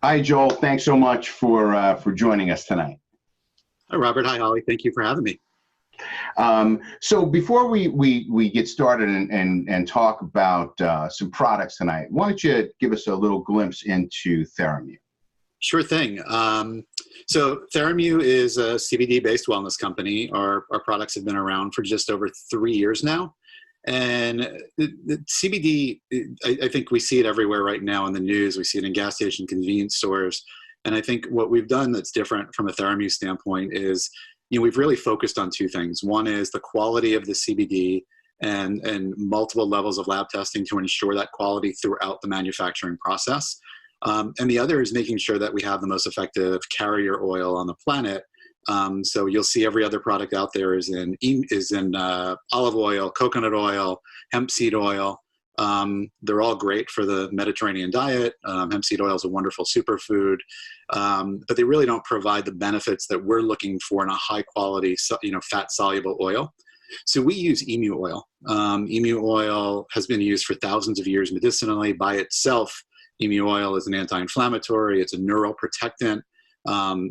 Hi, Joel. Thanks so much for joining us tonight. Hi, Robert. Hi, Holly. Thank you for having me. So before we get started and talk about some products tonight, why don't you give us a little glimpse into Theramu? Sure thing. So Theramu is a CBD-based wellness company. Our products have been around for just over 3 years now. And the CBD, I think we see it everywhere right now in the news. We see it in gas station, convenience stores. And I think what we've done that's different from a Theramu standpoint is, we've really focused on two things. One is the quality of the CBD and multiple levels of lab testing to ensure that quality throughout the manufacturing process. And the other is making sure that we have the most effective carrier oil on the planet. So you'll see every other product out there is in olive oil, coconut oil, hemp seed oil. They're all great for the Mediterranean diet. Hemp seed oil is a wonderful superfood, but they really don't provide the benefits that we're looking for in a high quality, fat soluble oil. So we use emu oil. Emu oil has been used for thousands of years medicinally by itself. Emu oil is an anti-inflammatory. It's a neuroprotectant.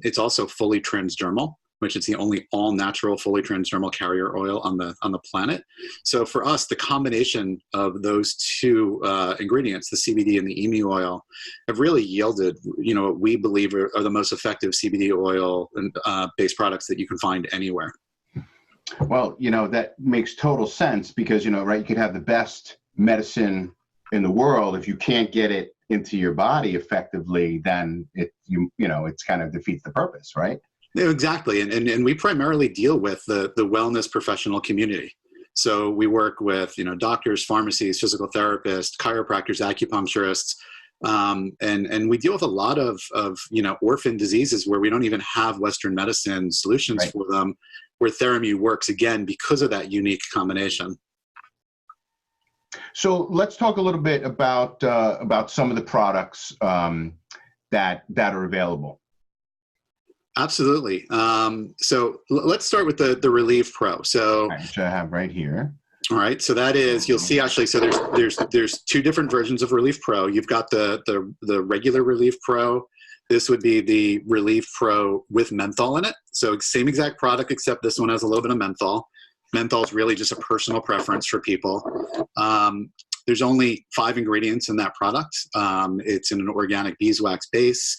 It's also fully transdermal, which is the only all-natural, fully transdermal carrier oil on the planet. So for us, the combination of those two ingredients, the CBD and the emu oil, have really yielded, what we believe are the most effective CBD oil and based products that you can find anywhere. Well, that makes total sense because, right, you could have the best medicine in the world. If you can't get it into your body effectively, then it's kind of defeats the purpose, right? Exactly. And we primarily deal with the wellness professional community. So we work with, doctors, pharmacies, physical therapists, chiropractors, acupuncturists, and we deal with a lot of orphan diseases where we don't even have Western medicine solutions for them, where Theramu works, again, because of that unique combination. So let's talk a little bit about some of the products that are available. Absolutely. So let's start with the Relieve Pro. So which I have right here. All right. So that is, you'll see actually. So there's two different versions of Relieve Pro. You've got the regular Relieve Pro. This would be the Relieve Pro with menthol in it. So same exact product, except this one has a little bit of menthol. Menthol is really just a personal preference for people. There's only 5 ingredients in that product. It's in an organic beeswax base.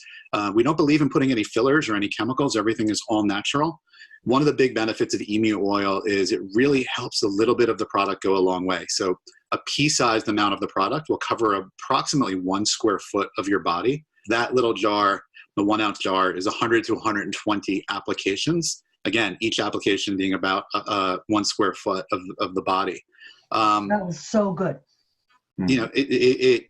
We don't believe in putting any fillers or any chemicals. Everything is all natural. One of the big benefits of emu oil is it really helps a little bit of the product go a long way. So a pea-sized amount of the product will cover approximately 1 square foot of your body. That little jar, the 1 ounce jar, is 100 to 120 applications. Again, each application being about 1 square foot of the body. That was so good. The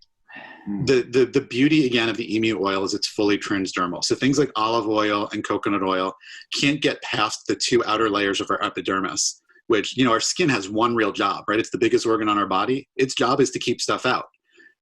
beauty, again, of the emu oil is it's fully transdermal. So things like olive oil and coconut oil can't get past the 2 outer layers of our epidermis, which, our skin has one real job, right? It's the biggest organ on our body. Its job is to keep stuff out.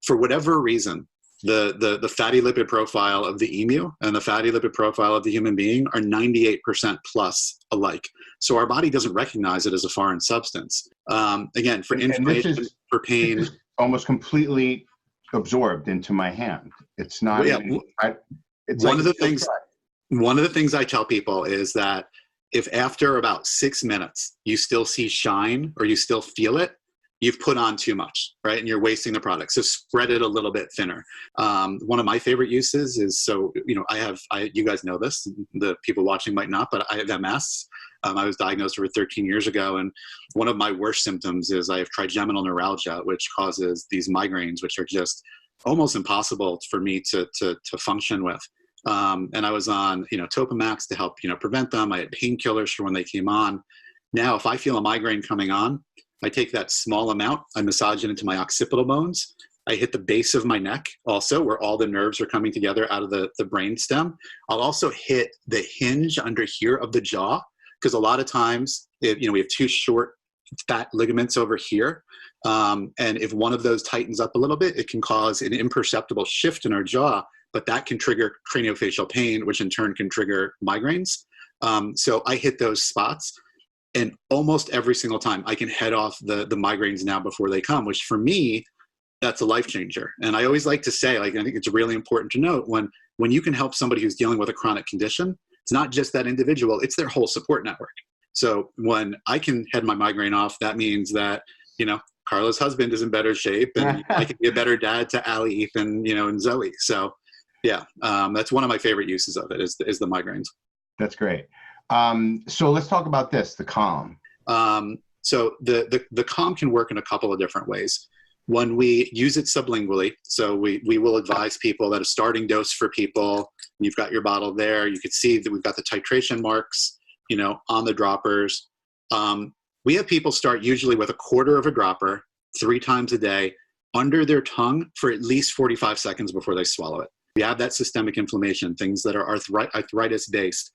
For whatever reason, the fatty lipid profile of the emu and the fatty lipid profile of the human being are 98% plus alike. So our body doesn't recognize it as a foreign substance. Again, for inflammation, for pain. It's almost completely absorbed into my hand. It's not. One of the things I tell people is that if after about 6 minutes you still see shine or you still feel it, you've put on too much, right? And you're wasting the product. So spread it a little bit thinner. One of my favorite uses is, you guys know this, the people watching might not, but I have MS. I was diagnosed over 13 years ago. And one of my worst symptoms is I have trigeminal neuralgia, which causes these migraines, which are just almost impossible for me to function with. And I was on, Topamax to help, prevent them. I had painkillers for when they came on. Now, if I feel a migraine coming on, I take that small amount, I massage it into my occipital bones. I hit the base of my neck also, where all the nerves are coming together out of the brain stem. I'll also hit the hinge under here of the jaw, because a lot of times, we have 2 short fat ligaments over here. And if one of those tightens up a little bit, it can cause an imperceptible shift in our jaw, but that can trigger craniofacial pain, which in turn can trigger migraines. So I hit those spots. And almost every single time I can head off the migraines now before they come, which for me that's a life changer. And I always like to say, like, I think it's really important to note when you can help somebody who's dealing with a chronic condition, it's not just that individual, it's their whole support network. So when I can head my migraine off, that means that, Carla's husband is in better shape, and I can be a better dad to Allie, Ethan, and Zoe. So yeah, that's one of my favorite uses of it is the migraines. That's great. So let's talk about this, the Calm. So the Calm can work in a couple of different ways. When we use it sublingually, so we will advise people that a starting dose for people, you've got your bottle there, you can see that we've got the titration marks, on the droppers. We have people start usually with a quarter of a dropper 3 times a day under their tongue for at least 45 seconds before they swallow it. We have that systemic inflammation, things that are arthritis based.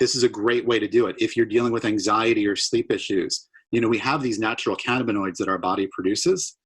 This is a great way to do it. If you're dealing with anxiety or sleep issues, we have these natural cannabinoids that our body produces.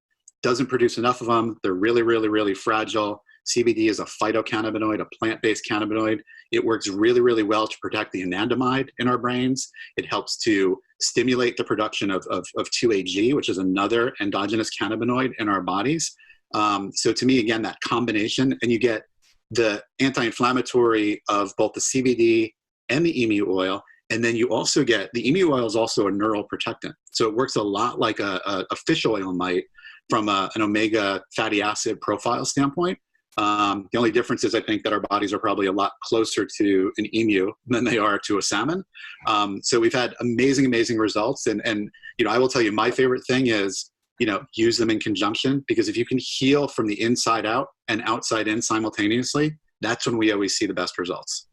Doesn't produce enough of them. They're really, really, really fragile. CBD is a phytocannabinoid, a plant-based cannabinoid. It works really, really well to protect the anandamide in our brains. It helps to stimulate the production of 2-AG, which is another endogenous cannabinoid in our bodies. So to me, again, that combination, and you get the anti-inflammatory of both the CBD and the emu oil, and then you also get, the emu oil is also a neural protectant. So it works a lot like a fish oil might from an omega fatty acid profile standpoint. The only difference is I think that our bodies are probably a lot closer to an emu than they are to a salmon. So we've had amazing, amazing results. And I will tell you, my favorite thing is, use them in conjunction, because if you can heal from the inside out and outside in simultaneously, that's when we always see the best results.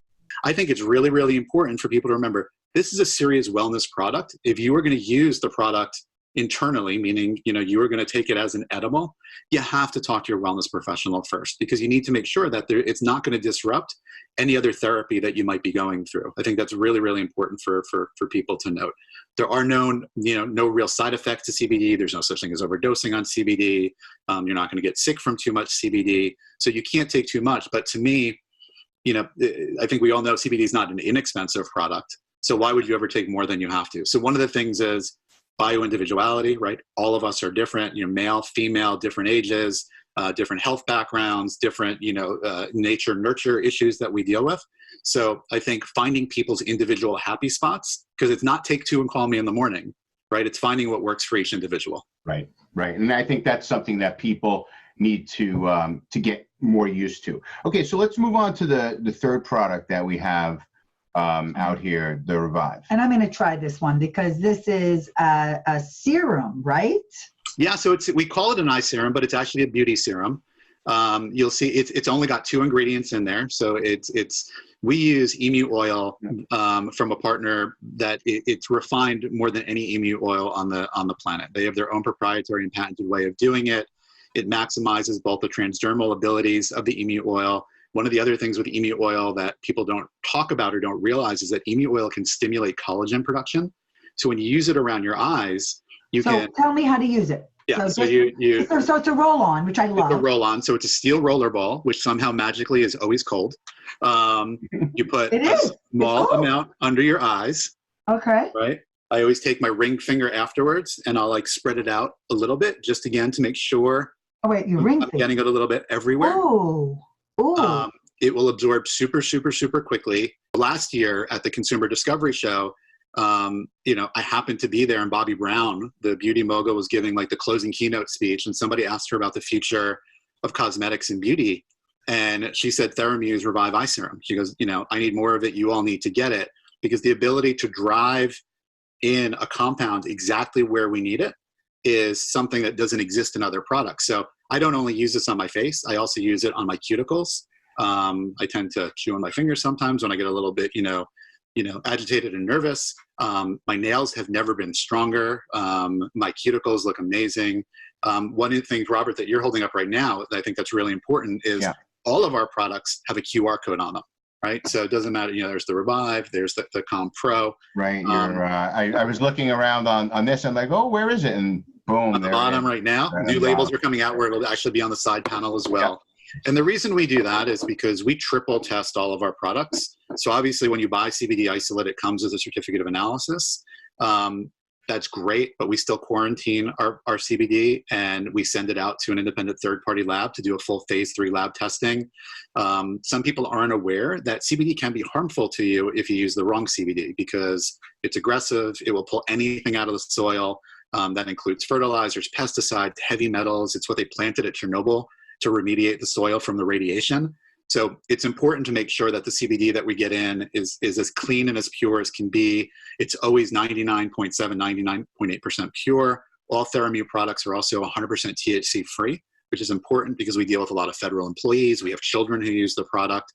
I think it's really, really important for people to remember, this is a serious wellness product. If you are going to use the product internally, meaning, you are going to take it as an edible, you have to talk to your wellness professional first, because you need to make sure that it's not going to disrupt any other therapy that you might be going through. I think that's really, really important for people to note. There are no real side effects to CBD. There's no such thing as overdosing on CBD. You're not going to get sick from too much CBD. So you can't take too much. But to me, I think we all know CBD is not an inexpensive product. So why would you ever take more than you have to? So one of the things is bio-individuality, right? All of us are different, male, female, different ages, different health backgrounds, different, nature, nurture issues that we deal with. So I think finding people's individual happy spots, because it's not take 2 and call me in the morning, right? It's finding what works for each individual. Right. And I think that's something that people need to get more used to. Okay, so let's move on to the third product that we have out here, the Revive. And I'm going to try this one because this is a serum, right? Yeah, so we call it an eye serum, but it's actually a beauty serum. You'll see it's only got 2 ingredients in there. So we use emu oil from a partner that it's refined more than any emu oil on the planet. They have their own proprietary and patented way of doing it. It maximizes both the transdermal abilities of the emu oil. One of the other things with emu oil that people don't talk about or don't realize is that emu oil can stimulate collagen production. So when you use it around your eyes, you can... tell me how to use it. Yeah, so it's a roll-on, which I love. It's a roll-on, so it's a steel roller ball, which somehow magically is always cold. You put a small amount under your eyes. Okay. Right? I always take my ring finger afterwards, and I'll spread it out a little bit, just again to make sure I'm getting it a little bit everywhere. Oh. It will absorb super, super, super quickly. Last year at the Consumer Discovery Show, I happened to be there, and Bobbi Brown, the beauty mogul, was giving the closing keynote speech, and somebody asked her about the future of cosmetics and beauty. And she said, Theramu's Revive Eye Serum. She goes, I need more of it. You all need to get it, because the ability to drive in a compound exactly where we need it is something that doesn't exist in other products. So I don't only use this on my face, I also use it on my cuticles. I tend to chew on my fingers sometimes when I get a little bit, agitated and nervous. My nails have never been stronger. My cuticles look amazing. One of the things, Robert, that you're holding up right now, that I think that's really important is all of our products have a QR code on them, right? So it doesn't matter, there's the Revive, there's the Calm Pro. Right. I was looking around on this, and where is it? And boom. On the bottom right now, new labels are coming out where it'll actually be on the side panel as well. Yep. And the reason we do that is because we triple test all of our products. So obviously when you buy CBD isolate, it comes with a certificate of analysis. that's great, but we still quarantine our CBD and we send it out to an independent third-party lab to do a full phase 3 lab testing. Some people aren't aware that CBD can be harmful to you if you use the wrong CBD because it's aggressive. It will pull anything out of the soil. That includes fertilizers, pesticides, heavy metals. It's what they planted at Chernobyl to remediate the soil from the radiation. So it's important to make sure that the CBD that we get in is as clean and as pure as can be. It's always 99.7, 99.8% pure. All Theramu products are also 100% THC free, which is important because we deal with a lot of federal employees. We have children who use the product.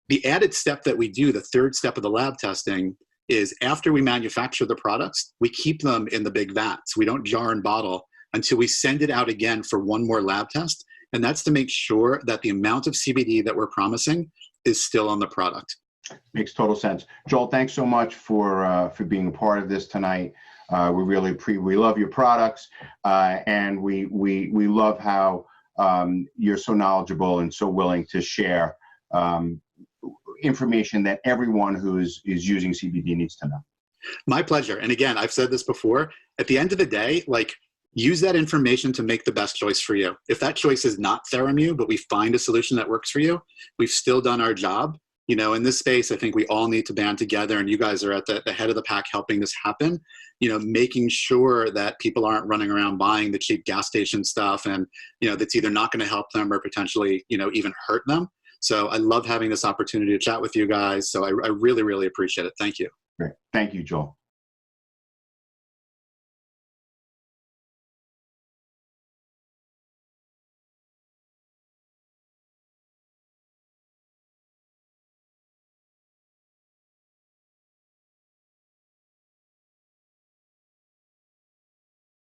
The added step that we do, the third step of the lab testing, is after we manufacture the products, we keep them in the big vats. We don't jar and bottle until we send it out again for one more lab test. And that's to make sure that the amount of CBD that we're promising is still on the product. Makes total sense. Joel, thanks so much for being a part of this tonight. We really we love your products, and we love how you're so knowledgeable and so willing to share information that everyone who is using CBD needs to know. My pleasure. And again, I've said this before, at the end of the day, like, use that information to make the best choice for you. If that choice is not Theramu, but we find a solution that works for you, we've still done our job. You know, in this space, I think we all need to band together, and you guys are at the head of the pack helping this happen, you know, making sure that people aren't running around buying the cheap gas station stuff and, you know, that's either not going to help them or potentially, you know, even hurt them. So I love having this opportunity to chat with you guys. So I really, really appreciate it. Thank you. Great. Thank you, Joel.